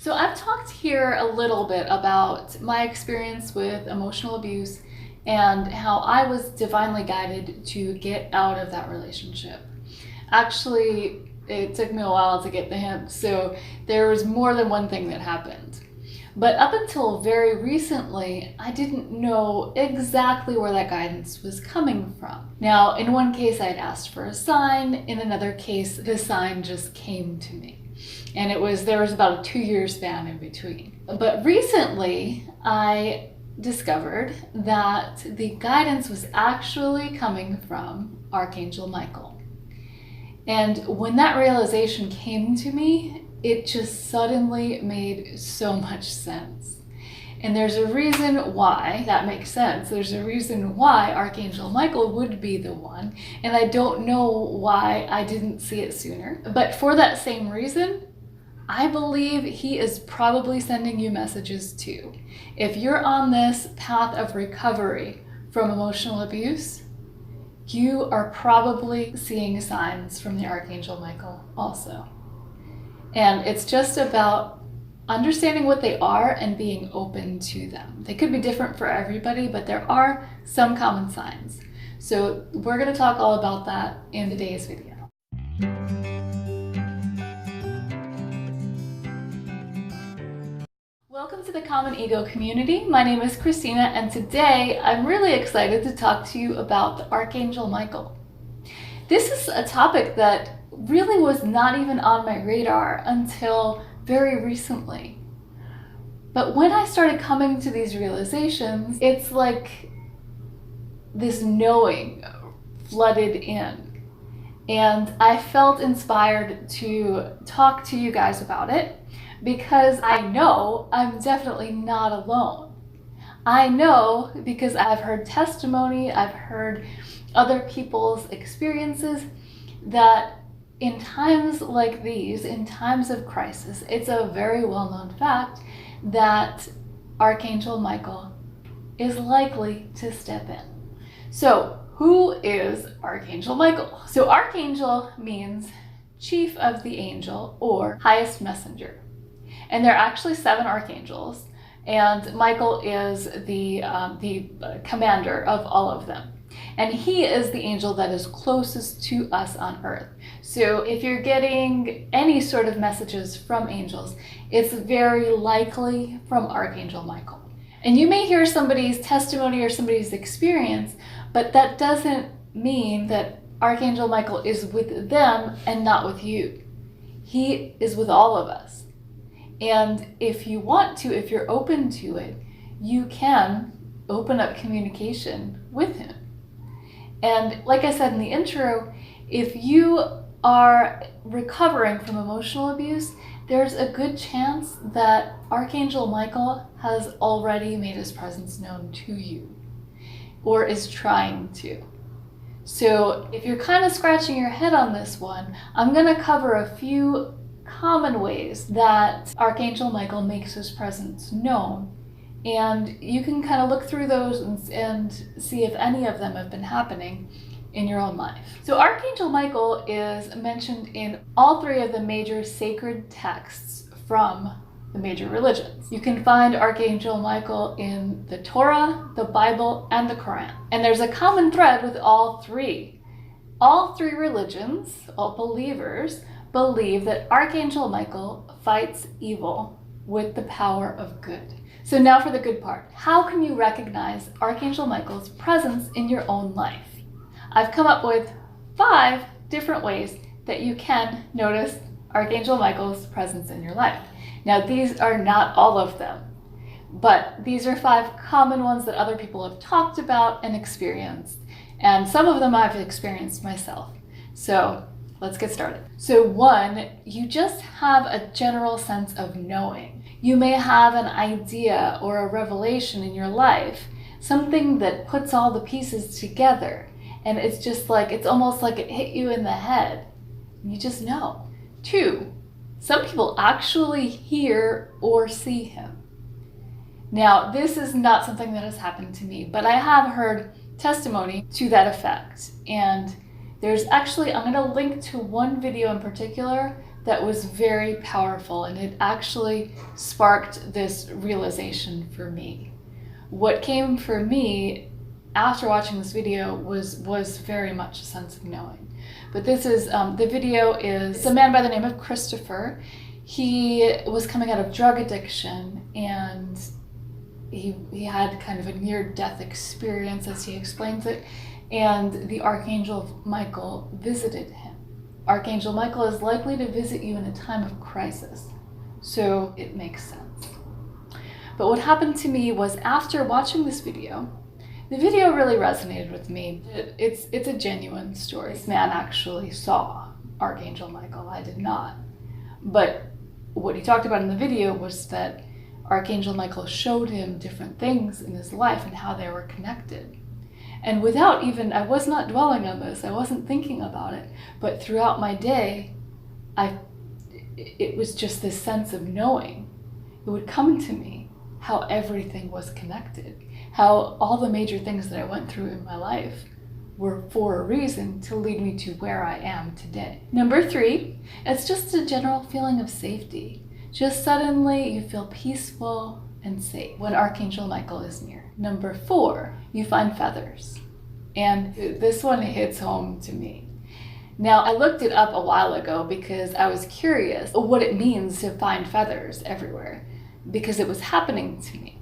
So I've talked here a little bit about my experience with emotional abuse and how I was divinely guided to get out of that relationship. Actually, it took me a while to get the hint, so there was more than one thing that happened. But up until very recently, I didn't know exactly where that guidance was coming from. Now, in one case, I'd asked for a sign. In another case, the sign just came to me. And there was about a 2-year span in between. But recently, I discovered that the guidance was actually coming from Archangel Michael. And when that realization came to me, it just suddenly made so much sense. And there's a reason why that makes sense. There's a reason why Archangel Michael would be the one. And I don't know why I didn't see it sooner. But for that same reason, I believe he is probably sending you messages too. If you're on this path of recovery from emotional abuse, you are probably seeing signs from the Archangel Michael also. And it's just about understanding what they are and being open to them. They could be different for everybody, but there are some common signs. So we're going to talk all about that in today's video. Welcome to the Common Ego community. My name is Christina, and today I'm really excited to talk to you about the Archangel Michael. This is a topic that really was not even on my radar until very recently. But when I started coming to these realizations, it's like this knowing flooded in. And I felt inspired to talk to you guys about it because I know I'm definitely not alone. I know because I've heard testimony, I've heard other people's experiences that in times like these, in times of crisis, it's a very well-known fact that Archangel Michael is likely to step in. So, who is Archangel Michael? So, Archangel means chief of the angel or highest messenger. And there are actually 7 archangels, and Michael is the commander of all of them. And he is the angel that is closest to us on earth. So if you're getting any sort of messages from angels, it's very likely from Archangel Michael. And you may hear somebody's testimony or somebody's experience, but that doesn't mean that Archangel Michael is with them and not with you. He is with all of us. And if you want to, if you're open to it, you can open up communication with him. And like I said in the intro, if you are recovering from emotional abuse, there's a good chance that Archangel Michael has already made his presence known to you or is trying to. So if you're kind of scratching your head on this one, I'm going to cover a few common ways that Archangel Michael makes his presence known. And you can kind of look through those and see if any of them have been happening in your own life. So Archangel Michael is mentioned in all 3 of the major sacred texts from the major religions. You can find Archangel Michael in the Torah, the Bible, and the Quran. And there's a common thread with all 3. All 3 religions, all believers, believe that Archangel Michael fights evil with the power of good. So now for the good part. How can you recognize Archangel Michael's presence in your own life? I've come up with 5 different ways that you can notice Archangel Michael's presence in your life. Now these are not all of them, but these are 5 common ones that other people have talked about and experienced. And some of them I've experienced myself. So let's get started. So 1, you just have a general sense of knowing. You may have an idea or a revelation in your life, something that puts all the pieces together. And it's just like, it's almost like it hit you in the head. You just know. 2, some people actually hear or see him. Now, this is not something that has happened to me, but I have heard testimony to that effect. And there's actually, I'm going to link to one video in particular that was very powerful, and it actually sparked this realization for me. What came for me after watching this video was very much a sense of knowing. But this is, the video is a man by the name of Christopher. He was coming out of drug addiction, and he had kind of a near-death experience, as he explains it, and the Archangel Michael visited him. Archangel Michael is likely to visit you in a time of crisis, so it makes sense. But what happened to me was, after watching this video, the video really resonated with me. It's a genuine story. This man actually saw Archangel Michael. I did not. But what he talked about in the video was that Archangel Michael showed him different things in his life and how they were connected. And without even, I was not dwelling on this, I wasn't thinking about it, but throughout my day, it was just this sense of knowing. It would come to me how everything was connected, how all the major things that I went through in my life were for a reason to lead me to where I am today. Number 3, it's just a general feeling of safety. Just suddenly you feel peaceful and safe when Archangel Michael is near. Number 4, you find feathers. And this one hits home to me. Now, I looked it up a while ago because I was curious what it means to find feathers everywhere, because it was happening to me.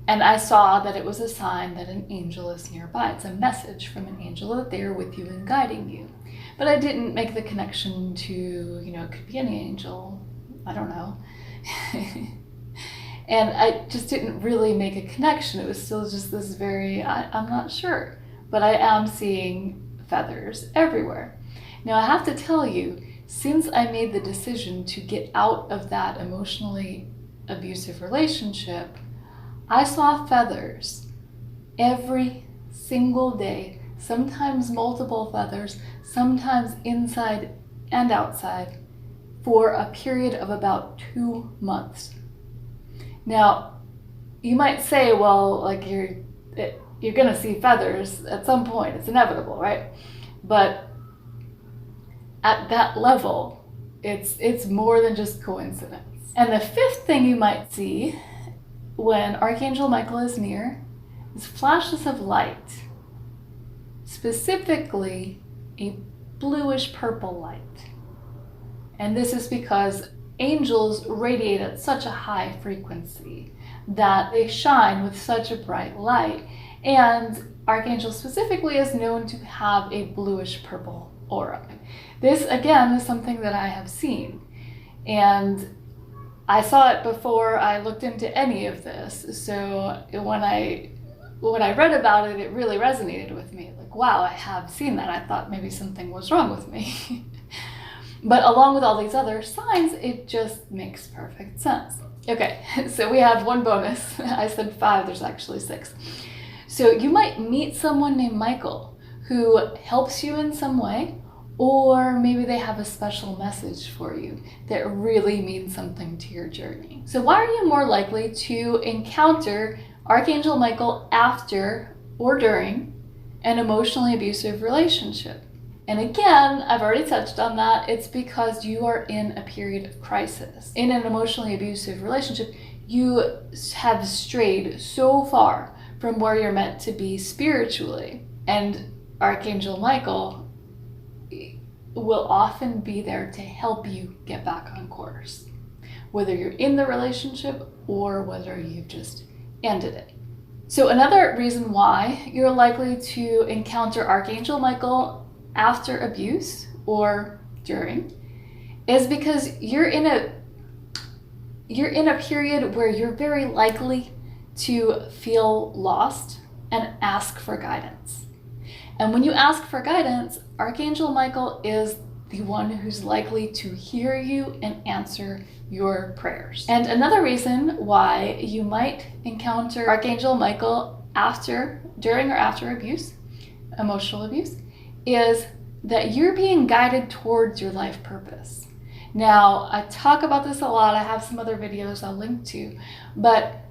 And I saw that it was a sign that an angel is nearby. It's a message from an angel that they are with you and guiding you. But I didn't make the connection to, it could be any angel. I don't know. And I just didn't really make a connection. It was still just this very, I'm not sure. But I am seeing feathers everywhere. Now, I have to tell you, since I made the decision to get out of that emotionally abusive relationship, I saw feathers every single day, sometimes multiple feathers, sometimes inside and outside, for a period of about 2 months. Now, you might say, well, like you're gonna see feathers at some point, it's inevitable, right? But at that level, it's more than just coincidence. And the 5th thing you might see when Archangel Michael is near is flashes of light, specifically a bluish purple light. And this is because angels radiate at such a high frequency that they shine with such a bright light. And Archangel specifically is known to have a bluish purple aura. This, again, is something that I have seen. And I saw it before I looked into any of this. So when I read about it, it really resonated with me. Like, wow, I have seen that. I thought maybe something was wrong with me. But along with all these other signs, it just makes perfect sense. Okay, so we have one bonus. I said 5, there's actually 6. So you might meet someone named Michael who helps you in some way, or maybe they have a special message for you that really means something to your journey. So why are you more likely to encounter Archangel Michael after or during an emotionally abusive relationship? And again, I've already touched on that. It's because you are in a period of crisis. In an emotionally abusive relationship, you have strayed so far from where you're meant to be spiritually. And Archangel Michael will often be there to help you get back on course, whether you're in the relationship or whether you've just ended it. So another reason why you're likely to encounter Archangel Michael after abuse or during is because you're in a period where you're very likely to feel lost and ask for guidance. And when you ask for guidance, Archangel Michael is the one who's likely to hear you and answer your prayers. And another reason why you might encounter Archangel Michael during or after abuse, emotional abuse, is that you're being guided towards your life purpose. Now, I talk about this a lot. I have some other videos I'll link to, but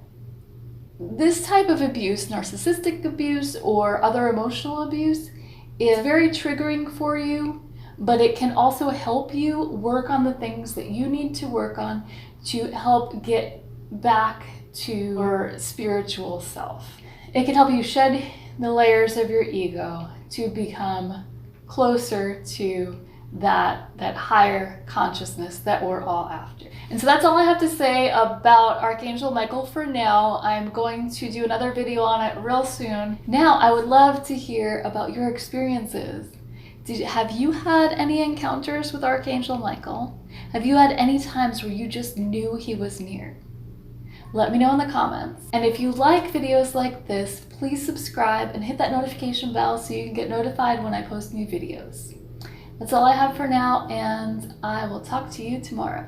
this type of abuse, narcissistic abuse or other emotional abuse, is very triggering for you, but it can also help you work on the things that you need to work on to help get back to your spiritual self. It can help you shed the layers of your ego to become closer to that higher consciousness that we're all after. And so that's all I have to say about Archangel Michael for now. I'm going to do another video on it real soon. Now, I would love to hear about your experiences. Have you had any encounters with Archangel Michael? Have you had any times where you just knew he was near? Let me know in the comments. And if you like videos like this, please subscribe and hit that notification bell so you can get notified when I post new videos. That's all I have for now, and I will talk to you tomorrow.